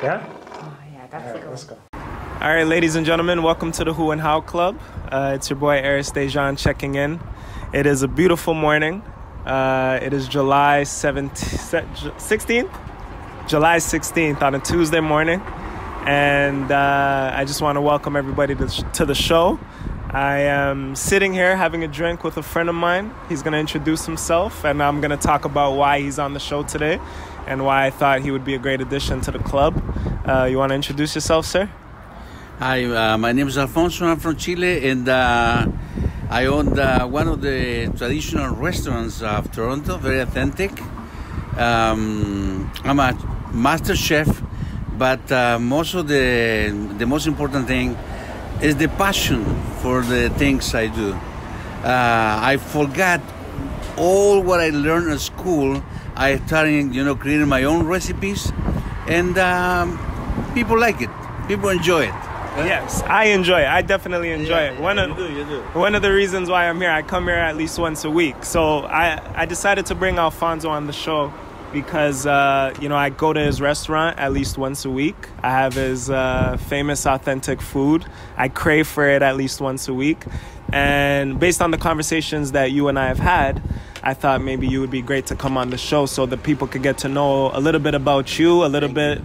Yeah? Oh, yeah, that's All right, good. let's go. All right, ladies and gentlemen, welcome to the Who and How Club. It's your boy Arys checking in. It is a beautiful morning. It is July 16th? July 16th on a Tuesday morning. And I just want to welcome everybody to the show. I am sitting here having a drink with a friend of mine. He's going to introduce himself, and I'm going to talk about why he's on the show today and why I thought he would be a great addition to the club. You want to introduce yourself, sir? Hi, my name is Alfonso. I'm from Chile, and I own one of the traditional restaurants of Toronto, very authentic. I'm a master chef, but the most important thing is the passion for the things I do. I forgot all what I learned at school. I started, creating my own recipes, and people like it. People enjoy it. Yes, I enjoy it. I definitely enjoy it. You do. One of the reasons why I'm here, I come here at least once a week. So I decided to bring Alfonso on the show because, I go to his restaurant at least once a week. I have his famous, authentic food. I crave for it at least once a week. And based on the conversations that you and I have had, I thought maybe you would be great to come on the show so that people could get to know a little bit about you, a little bit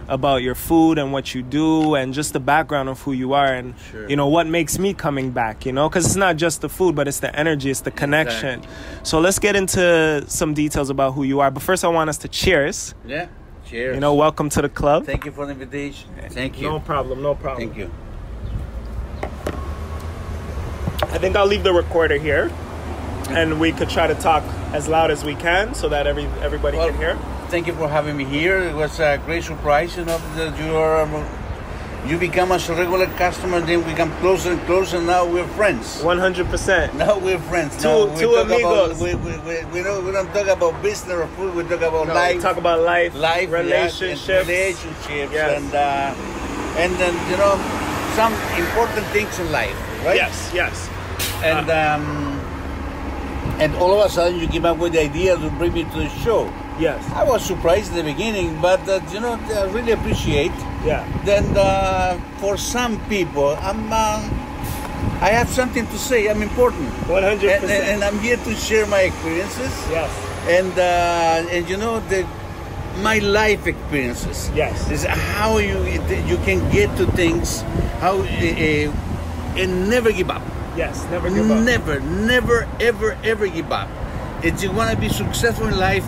about your food and what you do and just the background of who you are and, what makes me coming back, because it's not just the food, but it's the energy, it's the connection. Exactly. So let's get into some details about who you are. But first I want us to cheers. Yeah, cheers. Welcome to the club. Thank you for the invitation. Thank you. No problem. Thank you. I think I'll leave the recorder here. And we could try to talk as loud as we can so that everybody can hear. Thank you for having me here. It was a great surprise, that you become a regular customer, then we come closer and closer, and now we're friends. 100%. Now we're friends. Two amigos. We don't talk about business or food, we talk about life. We talk about life, relationships. Yes. And then, some important things in life, right? Yes. And all of a sudden, you came up with the idea to bring me to the show. Yes. I was surprised at the beginning, but I really appreciate. Yeah. Then for some people, I have something to say. I'm important. 100%. And I'm here to share my experiences. Yes. And my life experiences. Yes. Is how you can get to things, and never give up. Yes, never give up. Never, ever give up. If you want to be successful in life,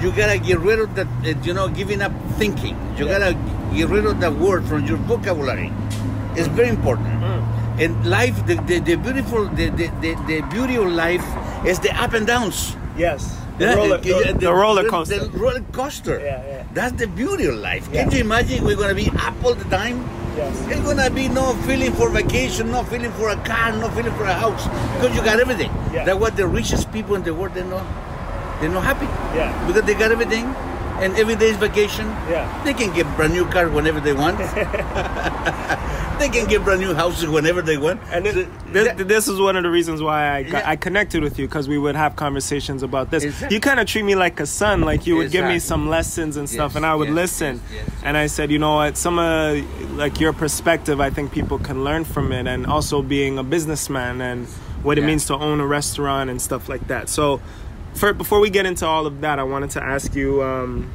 you gotta get rid of that, giving up thinking. You gotta get rid of that word from your vocabulary. It's very important. And life, the beauty of life is the up and downs. Yes. The roller coaster. The roller coaster. Yeah. That's the beauty of life. Yeah. Can you imagine we're gonna be up all the time? Yes. It's gonna be no feeling for vacation, no feeling for a car, no feeling for a house, because you got everything. Yeah. That's what the richest people in the world, they're not happy. Yeah. Because they got everything, and every day is vacation. Yeah. They can get brand new cars whenever they want. They can get brand new houses whenever they want. And this is one of the reasons why I connected with you, because we would have conversations about this. Exactly. You kind of treat me like a son, like you would give me some lessons and stuff, and I would listen. Yes. And I said, you know what, some of your perspective, I think people can learn from it, and also being a businessman and what it means to own a restaurant and stuff like that. So before we get into all of that, I wanted to ask you,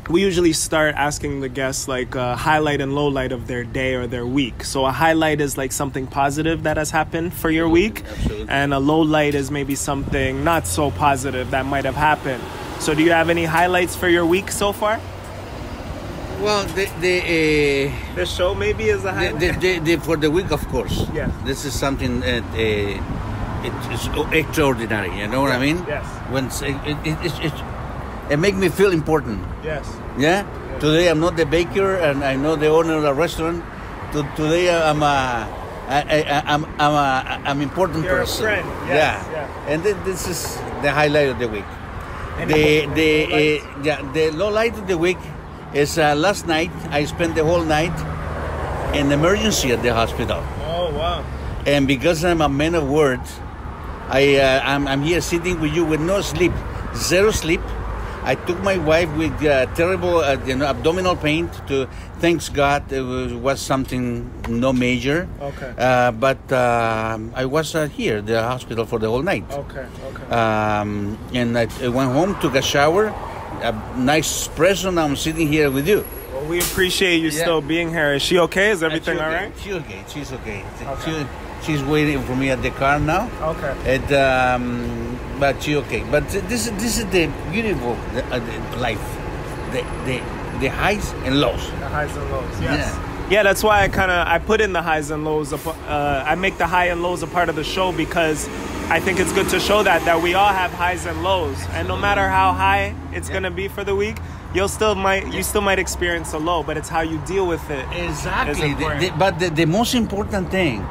we usually start asking the guests like a highlight and low light of their day or their week. So a highlight is like something positive that has happened for your week. Absolutely. And a low light is maybe something not so positive that might have happened. So do you have any highlights for your week so far? Well, the show maybe is a highlight? for the week, of course. Yeah. This is something it's extraordinary, you know what I mean? Yes. When it makes me feel important. Yes. Yeah? Yes. Today I'm not the baker, and I'm not the owner of the restaurant. Today I'm an important You're person. a friend. Yes. Yeah. And this is the highlight of the week. The low light of the week is last night I spent the whole night in emergency at the hospital. Oh wow. And because I'm a man of words, I'm here sitting with you with no sleep, zero sleep. I took my wife with terrible abdominal pain. Thanks God, it was something no major. Okay. But I was here, the hospital, for the whole night. Okay. And I went home, took a shower, a nice espresso. Now I'm sitting here with you. Well, we appreciate you still being here. Is she okay? Is everything all right? She's okay. She's okay. She's waiting for me at the car now. Okay. But she's okay. But this is the beautiful life, the highs and lows. The highs and lows. Yes. Yeah, that's why I put in the highs and lows. I make the high and lows a part of the show because I think it's good to show that we all have highs and lows, and no matter how high it's gonna be for the week, you still might experience a low, but it's how you deal with it. Exactly. But the most important thing,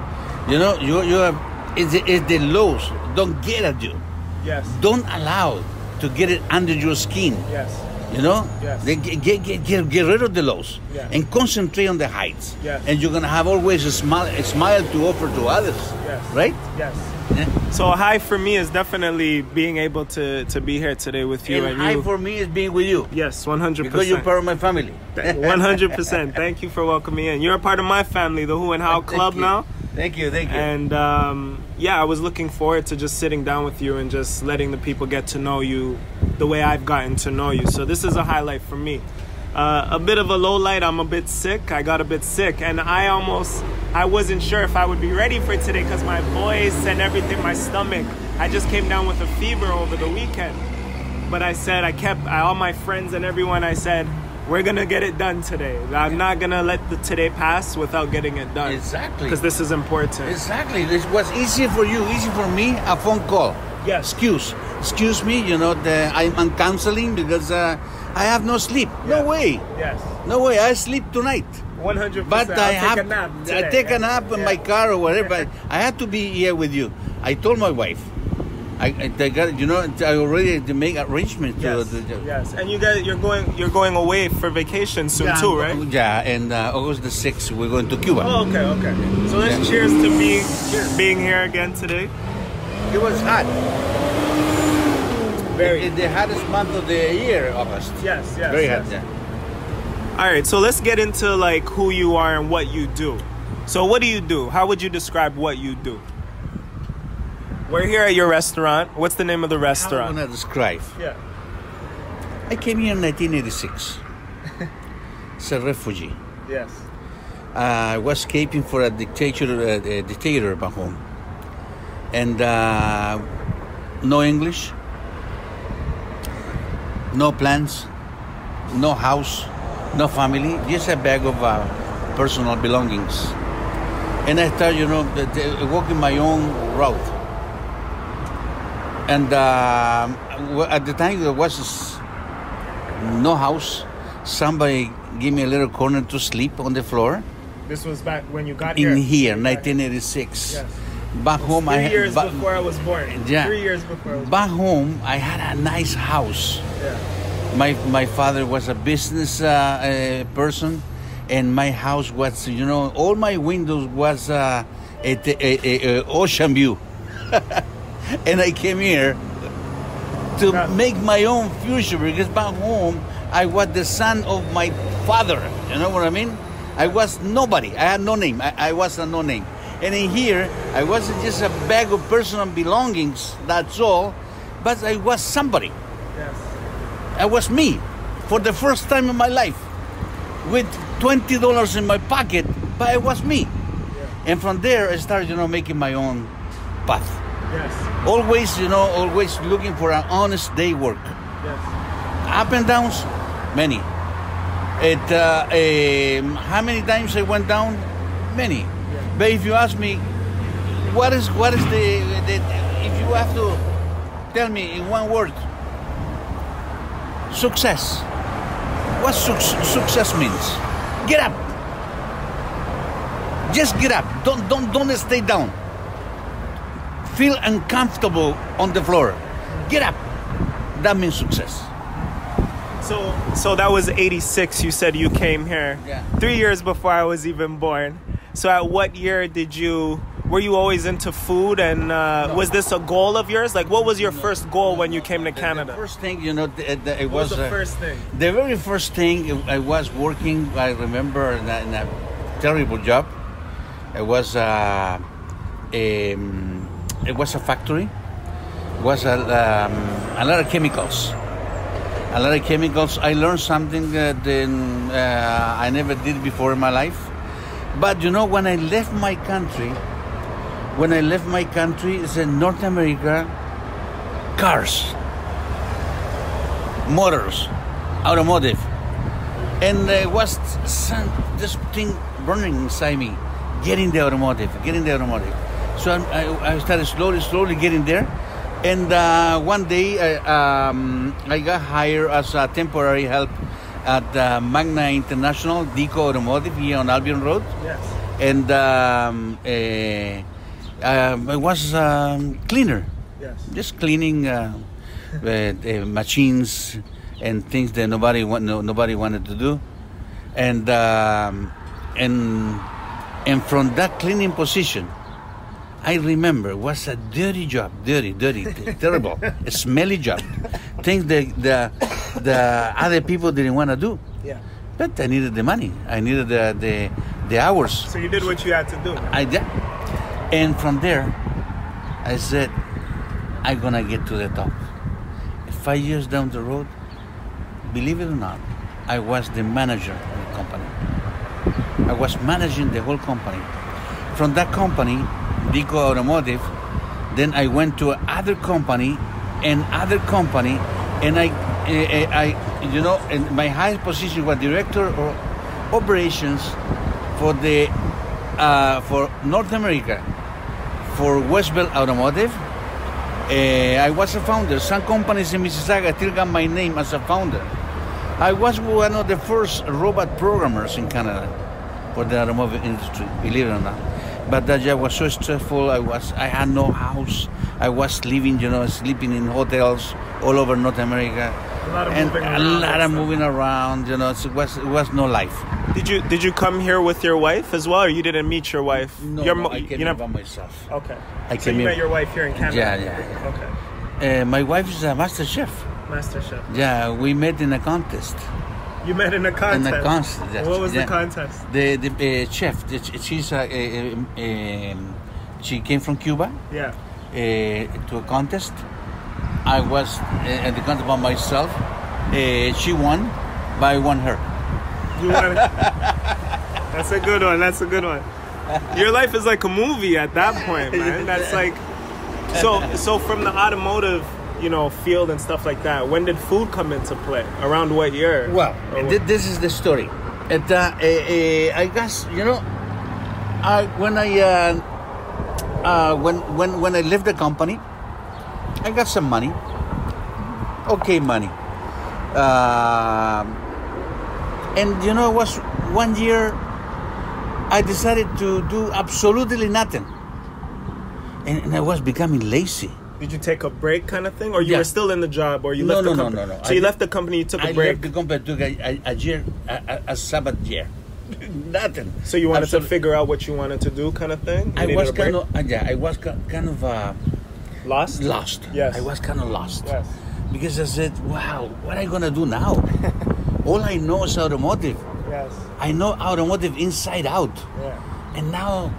you have is the lows don't get at you. Yes. Don't allow to get it under your skin. Yes. Yes. Get rid of the lows and concentrate on the heights. Yes. And you're gonna have always a smile to offer to others. Yes. Right? Yes. Yeah. So a high for me is definitely being able to be here today with you. And high for me is being with you. Yes, 100%. Because you're part of my family. 100%. Thank you for welcoming me in. You're a part of my family, the Who and How Club now. Thank you. And I was looking forward to just sitting down with you and just letting the people get to know you the way I've gotten to know you. So this is a highlight for me. A bit of a low light. I'm a bit sick. I got a bit sick, and I wasn't sure if I would be ready for today because my voice and everything, my stomach. I just came down with a fever over the weekend. But I said, all my friends and everyone, I said, we're gonna get it done today. I'm not gonna let the today pass without getting it done. Exactly. Because this is important. Exactly. It was easy for you, easy for me, a phone call. Yes. Excuse me, I'm counseling because I have no sleep. Yes. No way. Yes. No way. I sleep tonight. 100%. But take a nap today. I take a nap in my car or whatever. I had to be here with you. I told my wife. I got I already make arrangements. Yes. And you're going away for vacation soon too, right? Yeah. And August the 6th we're going to Cuba. Oh, okay. So let's cheers to being here again today. It was hot. Very. The hottest month of the year, August. Yes. Very hot. Yeah. All right, so let's get into like who you are and what you do. So what do you do? How would you describe what you do? We're here at your restaurant. What's the name of the restaurant? How am I gonna describe? Yeah. I came here in 1986. As a refugee. Yes. I was escaping for a dictator back home. And no English, no plans, no house, no family, just a bag of personal belongings. And I started, walking my own route. And at the time there was no house. Somebody gave me a little corner to sleep on the floor. This was back when you got here? In here, 1986. Yes. Back home, 3 years before I was born. Yeah. 3 years before I was born. Back home, I had a nice house. Yeah. My father was a business person, and my house was, all my windows was a ocean view. And I came here to make my own future because back home I was the son of my father. You know what I mean? I was nobody. I had no name. I was a no name. And in here, I wasn't just a bag of personal belongings, that's all, but I was somebody. Yes. I was me for the first time in my life with $20 in my pocket, but I was me. Yeah. And from there, I started, making my own path. Yes. Always looking for an honest day work. Yes. Up and downs, many. How many times I went down? Many. Yeah. But if you ask me, what is the if you have to tell me in one word, success. What success means? Get up. Just get up. Don't stay down. Feel uncomfortable on the floor. Get up. That means success. So that was 86. You said you came here. Yeah. 3 years before I was even born. So at what year were you always into food? And No. was this a goal of yours? Like, what was your first goal when you came to Canada? The first thing, you know, it What was was the first thing? the very first thing. I was working. I remember in a terrible job. It was a factory. It was a lot of chemicals. A lot of chemicals. I learned something that I never did before in my life. But you know, when I left my country, it's in North America, cars, motors, automotive, and there was this thing burning inside me, getting the automotive. So I started slowly getting there. And one day I got hired as a temporary help at Magna International Deco Automotive here on Albion Road. Yes. And I was cleaner. Yes. Just cleaning machines and things that nobody wanted to do. And from that cleaning position, I remember it was a dirty job, dirty, terrible, a smelly job. Things that the other people didn't want to do. Yeah. But I needed the money. I needed the hours. So you did what you had to do. I did. And from there, I said, I'm gonna get to the top. 5 years down the road, believe it or not, I was the manager of the company. I was managing the whole company. From that company, Deco Automotive, then I went to other company, and I you know, and my highest position was director of operations for the for North America, for Westbell Automotive. I was a founder. Some companies in Mississauga still got my name as a founder. I was one of the first robot programmers in Canada for the automotive industry, believe it or not. But that job was so stressful. I had no house. I was living, you know, sleeping in hotels all over North America. A lot of moving around, you know. It was no life. Did you come here with your wife as well, or you didn't meet your wife? No, I came here by myself. Okay. So you met your wife here in Canada? Yeah. Okay. My wife is a master chef. Master chef. Yeah, we met in a contest. You met in a contest? In a contest, yes. What was the contest? The chef, she came from Cuba. Yeah. To a contest. I was at the contest by myself. She won, but I won her. You won. That's a good one. Your life is like a movie at that point, man. That's like, so from the automotive, you know, field and stuff like that, when did food come into play? Around what year? Well, this is the story. I guess, you know, when I left the company, I got some money. Okay, money. And you know, it was 1 year I decided to do absolutely nothing. And I was becoming lazy. Did you take a break kind of thing? Or you were still in the job? Or you left the company? No. So you left the company, you took a break? I left the company, took a year, a Sabbath year. Nothing. So you wanted to figure out what you wanted to do kind of thing? I was kind of lost? Lost. Yes. I was kind of lost. Yes. Because I said, wow, what am I going to do now? All I know is automotive. Yes. I know automotive inside out. Yeah. And now,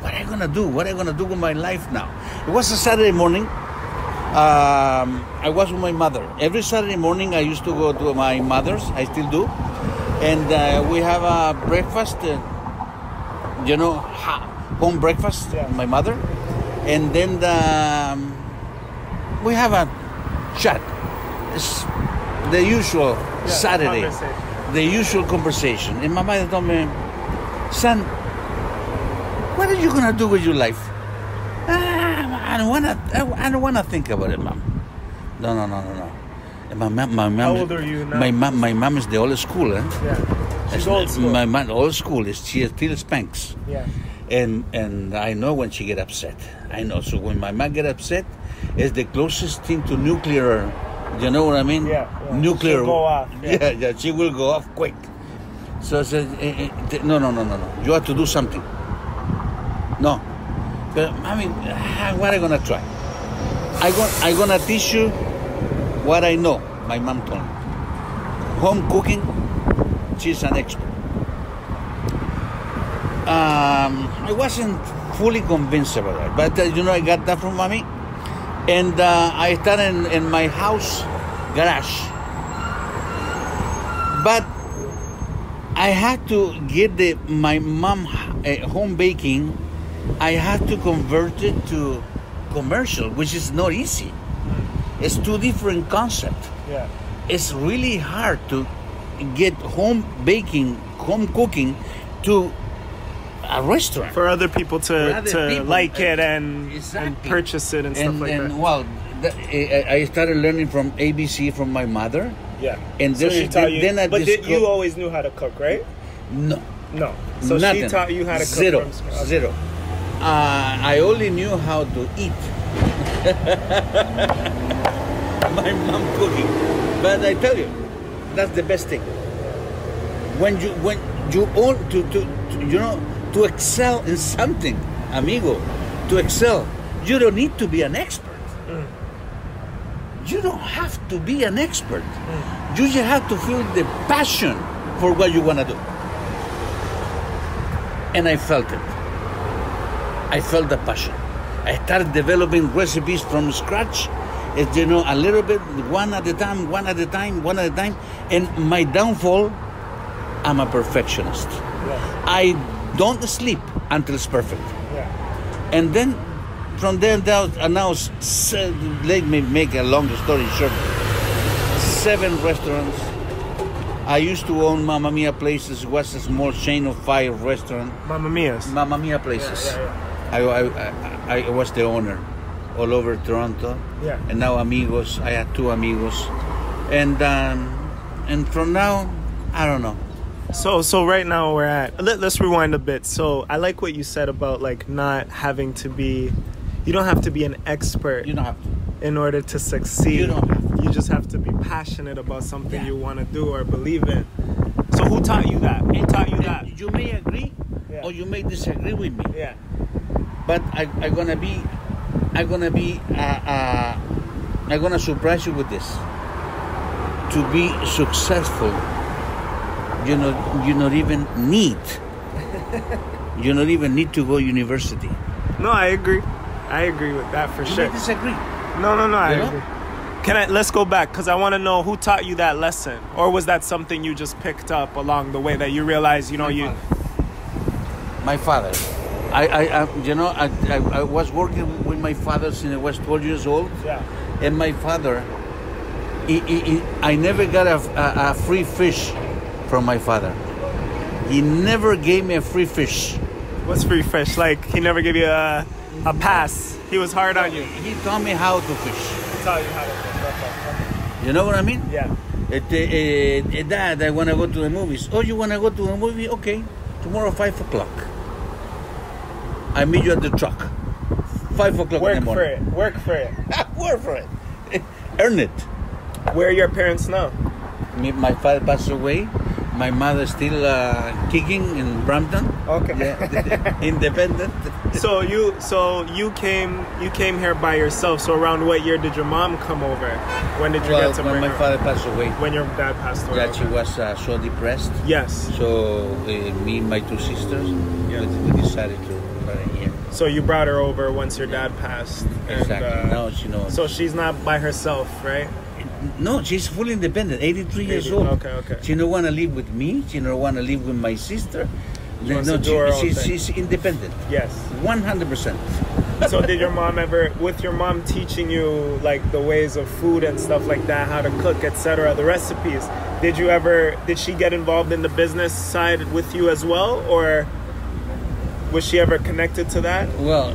what am I going to do? What am I going to do with my life now? It was a Saturday morning. I was with my mother. Every Saturday morning, I used to go to my mother's. I still do. And we have a breakfast, you know, home breakfast, my mother. And then we have a chat. It's the usual Saturday, the usual conversation. And my mother told me, son, what are you gonna do with your life? I don't wanna think about it, mom. No. And my mom. How old are you now? My mom is the old school, eh? Yeah. She's old school. My mom old school is she still spanks. Yeah. And I know when she get upset. I know. So when my mom get upset, it's the closest thing to nuclear. You know what I mean? Yeah. Nuclear. She'll go off. Yeah. She will go off quick. So I said, no. You have to do something. No. But I mean, what I gonna try? I gonna teach you what I know. My mom told me. Home cooking, she's an expert. I wasn't fully convinced about that, but I got that from mommy, and I started in my house garage. But I had to get my mom home baking. I had to convert it to commercial, which is not easy. It's two different concepts. Yeah. It's really hard to get home baking, home cooking to a restaurant. For other people to people, like it and exactly. purchase it and stuff like that. Well, I started learning from ABC from my mother. Yeah. And so she taught you. then you always knew how to cook, right? No. No. So nothing. she taught you how to cook. Zero. I only knew how to eat. My mom cooking, but I tell you, that's the best thing. When you own to excel in something, amigo, to excel, you don't need to be an expert. You don't have to be an expert. You just have to feel the passion for what you want to do. And I felt it. I felt the passion. I started developing recipes from scratch, a little bit, one at a time. And my downfall, I'm a perfectionist. Yeah. I don't sleep until it's perfect. Yeah. And then from there down, now, let me make a long story short. 7 restaurants. I used to own Mamma Mia Places. It was a small chain of 5 restaurants. Mamma Mia's. Mamma Mia Places. Yeah. I was the owner all over Toronto. Yeah. And now Amigos. I had 2 Amigos. And from now, I don't know. So right now we're at, let's rewind a bit. So I like what you said about like not having to be, you don't have to be an expert. You don't have to. In order to succeed. You don't have to. You just have to be passionate about something Yeah. you want to do or believe in. So who taught you that? Who taught you that? You may agree, Yeah. or you may disagree with me. Yeah. But I'm gonna surprise you with this. To be successful, you not even need to go university. No, I agree. I agree with that for You sure. may disagree. No, I You know? agree. Let's go back because I want to know who taught you that lesson, or was that something you just picked up along the way that you realized, My father. I was working with my father since I was 12 years old. Yeah. And my father, I never got a free fish from my father. He never gave me a free fish. What's free fish? Like he never gave you a pass. He was hard on you. He taught me how to fish. He taught you how to fish. You know what I mean? Yeah. Dad, I want to go to the movies. Oh, you want to go to a movie? Okay. Tomorrow, 5 o'clock. I meet you at the truck. 5 o'clock in the morning. Work for it. Work for it. Earn it. Where are your parents now? My father passed away. My mother still kicking in Brampton. Okay. Yeah. Independent. So you came here by yourself. So around what year did your mom come over? When did you get to when bring my her? father passed away. When your dad passed away. Yeah, she was so depressed. Yes. So me and my 2 sisters, Yeah. we decided to bring her here. So you brought her over once your dad passed. Exactly. And, Now she knows. So she's not by herself, right? No, she's fully independent. 83 years old. Okay. She don't want to live with me. She don't want to live with my sister. She wants to do her own thing. She's independent. Yes. 100%. So did your mom with your mom teaching you like the ways of food and stuff like that, how to cook, etc., the recipes, did she get involved in the business side with you as well, or was she ever connected to that? Well,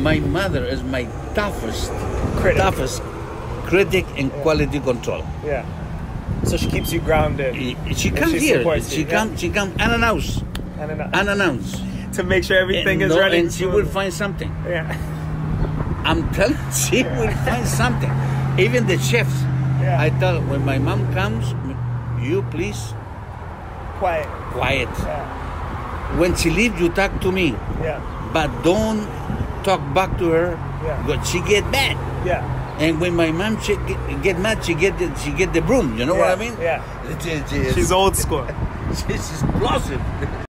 my mother is my toughest critic in quality control. Yeah. So she keeps you grounded. She comes here. She comes unannounced. Unannounced. To make sure everything is ready. And she will find something. Yeah. I'm telling you, she will find something. Even the chefs. Yeah. I tell when my mom comes, you please quiet. Yeah. When she leaves, you talk to me. Yeah. But don't talk back to her, Yeah. but she get mad. Yeah. And when my mom get mad, she get the broom. You know what I mean? Yeah. It's- She's old school. She's explosive.